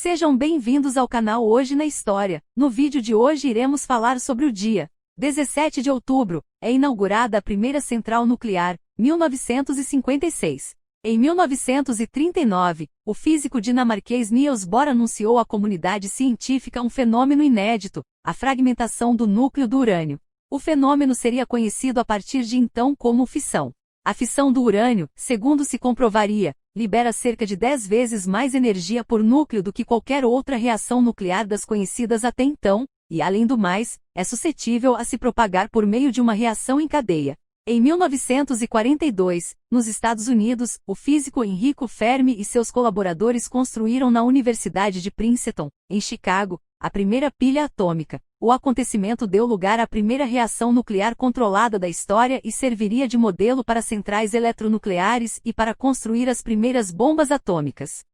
Sejam bem-vindos ao canal Hoje na História. No vídeo de hoje iremos falar sobre o dia 17 de outubro, é inaugurada a primeira central nuclear, 1956. Em 1939, o físico dinamarquês Niels Bohr anunciou à comunidade científica um fenômeno inédito, a fragmentação do núcleo do urânio. O fenômeno seria conhecido a partir de então como fissão. A fissão do urânio, segundo se comprovaria, libera cerca de 10 vezes mais energia por núcleo do que qualquer outra reação nuclear das conhecidas até então, e além do mais, é suscetível a se propagar por meio de uma reação em cadeia. Em 1942, nos Estados Unidos, o físico Enrico Fermi e seus colaboradores construíram na Universidade de Princeton, em Chicago, a primeira pilha atômica. O acontecimento deu lugar à primeira reação nuclear controlada da história e serviria de modelo para centrais eletronucleares e para construir as primeiras bombas atômicas.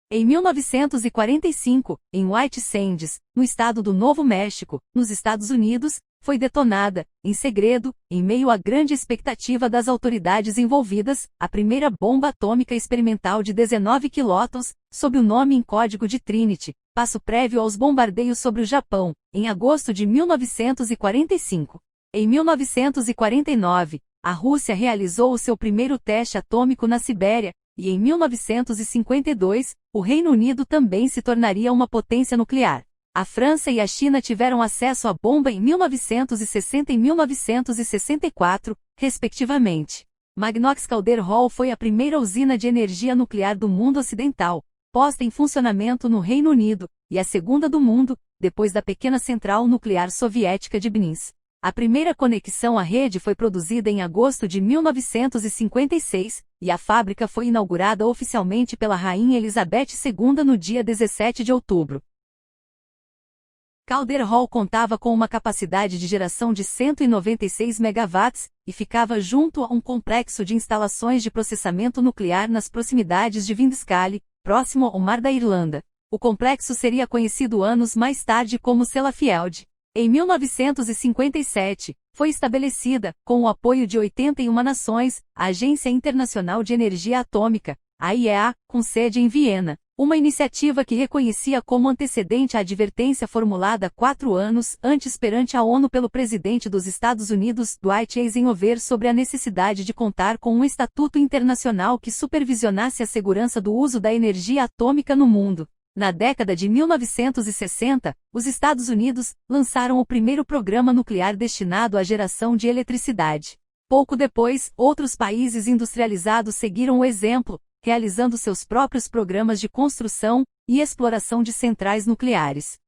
Em 1945, em White Sands, no estado do Novo México, nos Estados Unidos, foi detonada, em segredo, em meio à grande expectativa das autoridades envolvidas, a primeira bomba atômica experimental de 19 quilotons, sob o nome em código de Trinity, passo prévio aos bombardeios sobre o Japão, em agosto de 1945. Em 1949, a Rússia realizou o seu primeiro teste atômico na Sibéria, e em 1952, o Reino Unido também se tornaria uma potência nuclear. A França e a China tiveram acesso à bomba em 1960 e 1964, respectivamente. Magnox Calder Hall foi a primeira usina de energia nuclear do mundo ocidental, posta em funcionamento no Reino Unido, e a segunda do mundo, depois da pequena central nuclear soviética de Bnins. A primeira conexão à rede foi produzida em agosto de 1956, e a fábrica foi inaugurada oficialmente pela Rainha Elizabeth II no dia 17 de outubro. Calder Hall contava com uma capacidade de geração de 196 megawatts, e ficava junto a um complexo de instalações de processamento nuclear nas proximidades de Windscale, próximo ao Mar da Irlanda. O complexo seria conhecido anos mais tarde como Sellafield. Em 1957, foi estabelecida, com o apoio de 81 nações, a Agência Internacional de Energia Atômica, a IEA, com sede em Viena. Uma iniciativa que reconhecia como antecedente a advertência formulada 4 anos antes perante a ONU pelo presidente dos Estados Unidos, Dwight Eisenhower, sobre a necessidade de contar com um estatuto internacional que supervisionasse a segurança do uso da energia atômica no mundo. Na década de 1960, os Estados Unidos lançaram o primeiro programa nuclear destinado à geração de eletricidade. Pouco depois, outros países industrializados seguiram o exemplo, realizando seus próprios programas de construção e exploração de centrais nucleares.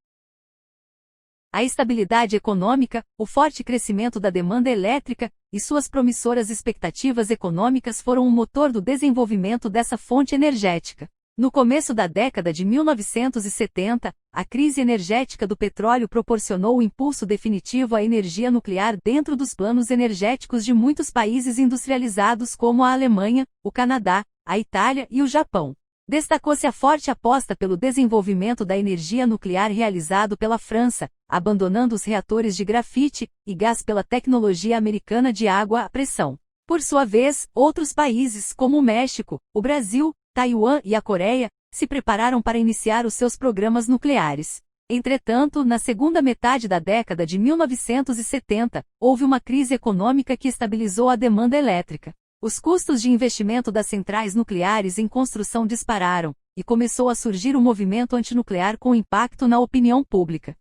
A estabilidade econômica, o forte crescimento da demanda elétrica e suas promissoras expectativas econômicas foram o motor do desenvolvimento dessa fonte energética. No começo da década de 1970, a crise energética do petróleo proporcionou o impulso definitivo à energia nuclear dentro dos planos energéticos de muitos países industrializados como a Alemanha, o Canadá, a Itália e o Japão. Destacou-se a forte aposta pelo desenvolvimento da energia nuclear realizado pela França, abandonando os reatores de grafite e gás pela tecnologia americana de água à pressão. Por sua vez, outros países, como o México, o Brasil, Taiwan e a Coreia, se prepararam para iniciar os seus programas nucleares. Entretanto, na segunda metade da década de 1970, houve uma crise econômica que estabilizou a demanda elétrica. Os custos de investimento das centrais nucleares em construção dispararam, e começou a surgir um movimento antinuclear com impacto na opinião pública.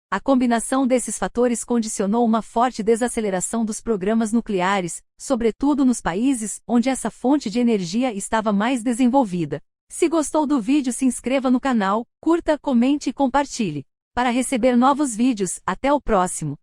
A combinação desses fatores condicionou uma forte desaceleração dos programas nucleares, sobretudo nos países onde essa fonte de energia estava mais desenvolvida. Se gostou do vídeo, se inscreva no canal, curta, comente e compartilhe. Para receber novos vídeos, até o próximo.